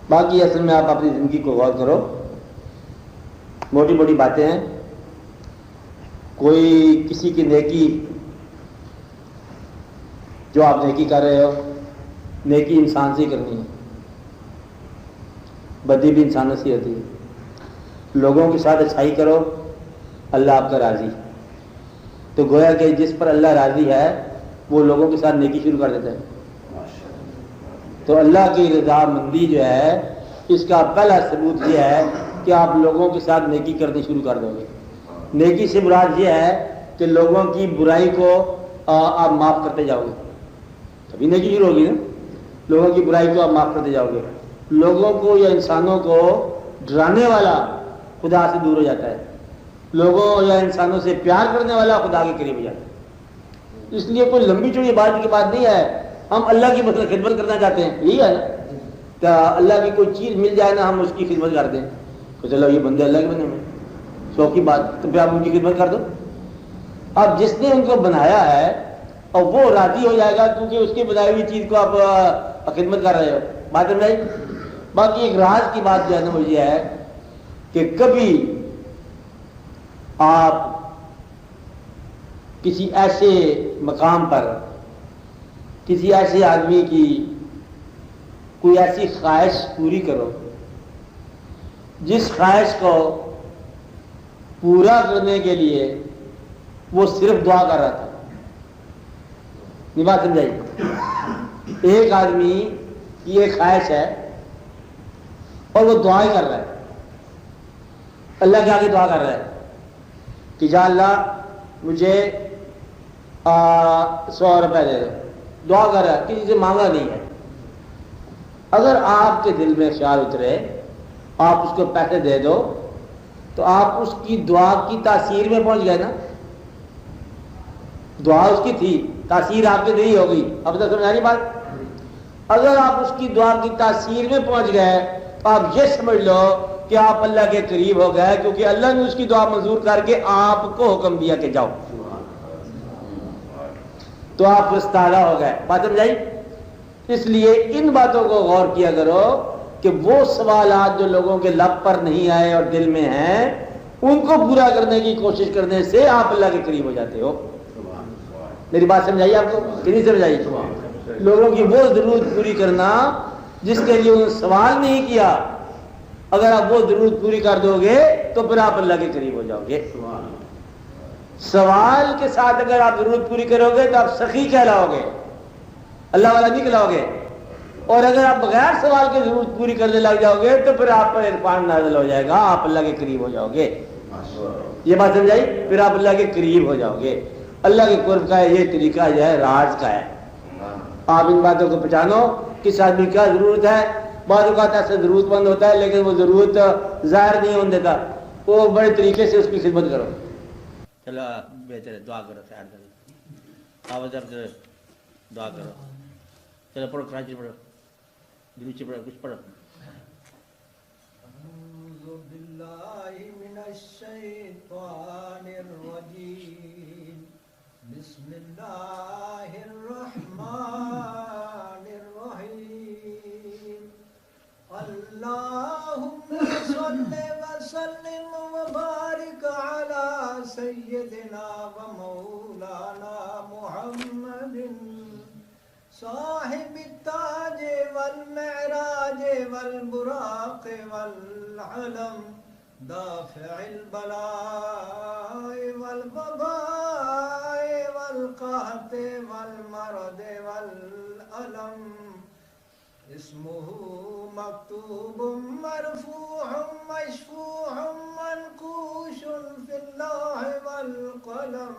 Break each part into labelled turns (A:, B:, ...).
A: باقی اصل میں آپ اپنی زندگی کو غور کرو، موٹی موٹی باتیں ہیں، کوئی کسی کی نیکی جو آپ نیکی کر رہے ہو، نیکی انسان سے ہی کرنی ہے، بدی بھی انسانوں سے ہوتی ہے۔ لوگوں کے ساتھ اچھائی کرو، اللہ آپ کا راضی، تو گویا کہ جس پر اللہ راضی ہے وہ لوگوں کے ساتھ نیکی شروع کر دیتا ہے۔ تو اللہ کی رضا مندی جو ہے اس کا پہلا ثبوت یہ ہے کہ آپ لوگوں کے ساتھ نیکی کرنی شروع کر دو گے۔ نیکی سے مراد یہ ہے کہ لوگوں کی برائی کو آپ معاف کرتے جاؤ گے، تبھی نیکی شروع ہوگی نا۔ لوگوں کی برائی کو آپ معاف کرتے جاؤ گے، لوگوں کو یا انسانوں کو ڈرانے والا خدا سے دور ہو جاتا ہے، لوگوں یا انسانوں سے پیار کرنے والا خدا کے قریب ہو جاتا ہے۔ اس لیے کوئی لمبی چوڑی بات کی بات نہیں ہے، ہم اللہ کی مثلا خدمت کرنا چاہتے ہیں، یہی ہے نا، تو اللہ کی کوئی چیز مل جائے نا ہم اس کی خدمت کر دیں، تو چلو یہ بندے اللہ کے بنے ہوئے، شوق کی بات، تو پھر آپ ان کی خدمت کر دو۔ اب جس نے ان کو بنایا ہے اور وہ راضی ہو جائے گا کیونکہ اس کی بنائی ہوئی چیز کو آپ خدمت کر رہے ہو، بات سمجھ آئی؟ باقی ایک راز کی بات جو ہے نا وہ یہ ہے کہ کبھی آپ کسی ایسے مقام پر کسی ایسے آدمی کی کوئی ایسی خواہش پوری کرو جس خواہش کو پورا کرنے کے لیے وہ صرف دعا کر رہا تھا۔ نہیں بات سمجھائی؟ ایک آدمی کی ایک خواہش ہے اور وہ دعا ہی کر رہا ہے، اللہ کے آگے دعا کر رہا ہے کہ یا اللہ مجھے 100 روپے دے دو، دعا کر رہا ہے، کسی سے مانگا نہیں ہے۔ اگر آپ کے دل میں خیال اترے آپ اس کو پیسے دے دو تو آپ اس کی دعا کی تاثیر میں پہنچ گئے نا، دعا اس کی تھی، تاثیر آپ کے نہیں ہوگی۔ اب تک سمجھا رہی بات؟ اگر آپ اس کی دعا کی تاثیر میں پہنچ گئے تو آپ یہ سمجھ لو کہ آپ اللہ کے قریب ہو گئے، کیونکہ اللہ نے اس کی دعا منظور کر کے آپ کو حکم دیا کہ جاؤ، تو آپ رستہ ہو گئے۔ بات سمجھائی؟ اس لیے ان باتوں کو غور کیا کرو کہ وہ سوالات جو لوگوں کے لب پر نہیں آئے اور دل میں ہیں ان کو پورا کرنے کی کوشش کرنے سے آپ اللہ کے قریب ہو جاتے ہو۔ میری بات سمجھائی آپ کو کہ نہیں سمجھائی؟ لوگوں کی وہ ضرورت پوری کرنا جس کے لیے انہوں نے سوال نہیں کیا، اگر آپ وہ ضرورت پوری کر دو گے تو پھر آپ اللہ کے قریب ہو جاؤ گے۔ سوال کے ساتھ اگر آپ ضرورت پوری کرو گے تو آپ سخی کہلاؤ گے، اللہ والا نہیں کہلاؤ گے، اور اگر آپ بغیر سوال کی ضرورت پوری کرنے لگ جاؤ گے تو پھر آپ پر عرفان نازل ہو جائے گا، آپ اللہ کے قریب ہو جاؤ گے۔ یہ بات سمجھائی؟ پھر آپ اللہ کے قریب ہو جاؤ گے۔ اللہ کے قرب کا یہ طریقہ جو ہے راز کا ہے۔ آپ ان باتوں کو پہچانو، کس آدمی کیا ضرورت ہے۔ بعض اوقات ایسا ضرورت مند ہوتا ہے لیکن وہ ضرورت ظاہر نہیں ہونے دیتا، وہ بڑے طریقے سے اس کی خدمت کرو۔ چلو بہتر ہے، دعا کرو، خیر کرو، آواز دعا کرو، چلو پڑھو، کراچی پڑھو، دروچی پڑھو، کچھ پڑھو۔
B: اعوذ باللہ من الشیطان الرجیم، بسم اللہ الرحمن الرحیم، اللہم صل وسلم وبارک علی سیدنا و مولانا محمد صاحب التاج والمعراج والبراق والعلم، دافع البلاء والوباء والقحط والمرض والألم، اسمه مكتوب مرفوع مشفوع منقوش في اللوح والقلم،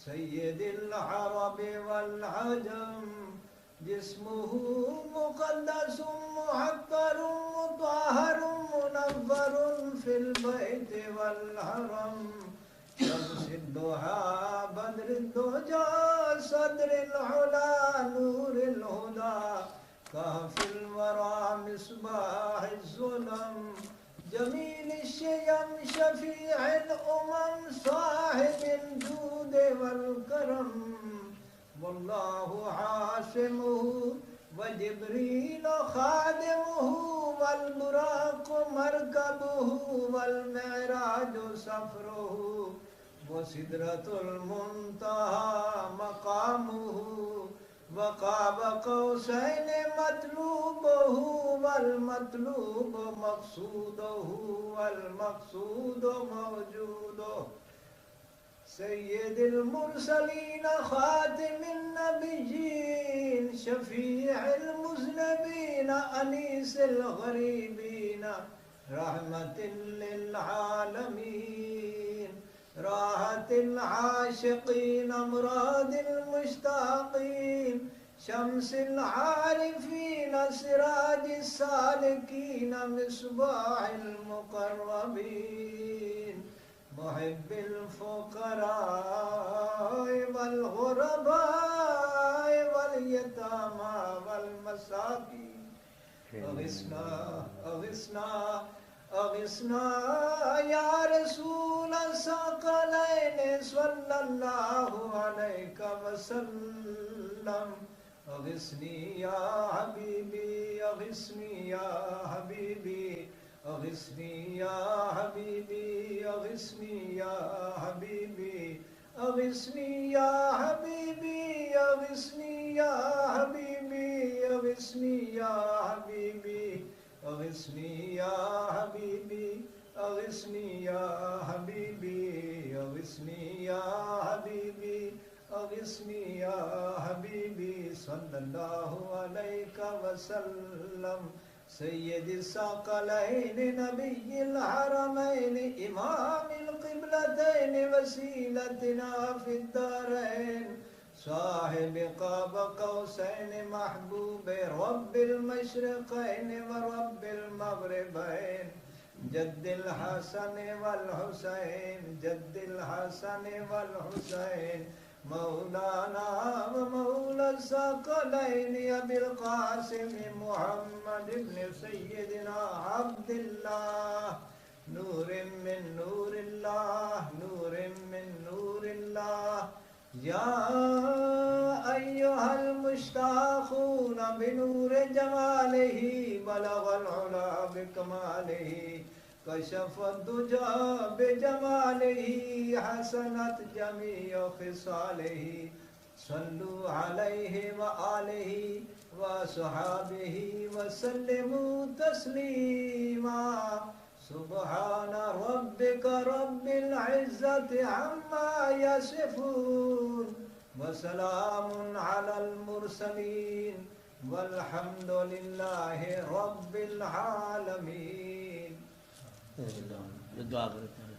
B: سید العرب والعجم، جسمه مقدس محقر مطهر منور في البيت والحرم، شمس الضحى بدر الدجى صدر العلا نور الهدى، كهف الورى مصباح الظلم، جمیل الشیم شفیع الامم، صاحب الجود والکرم، واللہ عاصمہ وجبريل خادمه والبراق مركبه والمعراج سفره وسدرة المنتهى مقامه وقاب قوسين مطلوبه والمطلوب مقصوده والمقصود موجوده سيد المرسلين خاتم النبيين شفيع المذنبين أنيس الغريبين رحمة للعالمين راحة العاشقين أمراض المشتاقين شمس العارفين سراج السالكين مصباح المقربين محب الفقراء والغرباء واليتامى والمساكين أغثنا أغثنا أغثنا يا رسول الثقلين صلى الله عليك وسلم أغثني يا حبيبي أغثني يا حبيبي أغثني يا حبيبي أغثني يا حبيبي أغثني يا حبيبي أغثني يا حبيبي أغثني يا حبيبي أغثني يا حبيبي أغثني يا حبيبي أغثني يا حبيبي أغثني يا حبيبي صلى الله عليك وسلم سيد الثقلين نبي الحرمين إمام القبلتين وسيلتنا في الدارين صاحب قاب قوسين محبوب رب المشرقين ورب المغربين جد الحسن والحسين جد الحسن والحسين مولانا ومولى الثقلين أبي القاسم محمد بن سيدنا عبد الله نور من نور الله نور من نور الله يا أيها المشتاقون بنور جماله بلغ العلا بكماله كشف الدجى بجماله حسنت جميع خصاله صلوا عليه وآله وصحابه وسلموا تسليما سبحان ربك رب العزة عما يصفون وسلام على المرسلين والحمد لله رب العالمين.
C: دعا کرتے ہیں.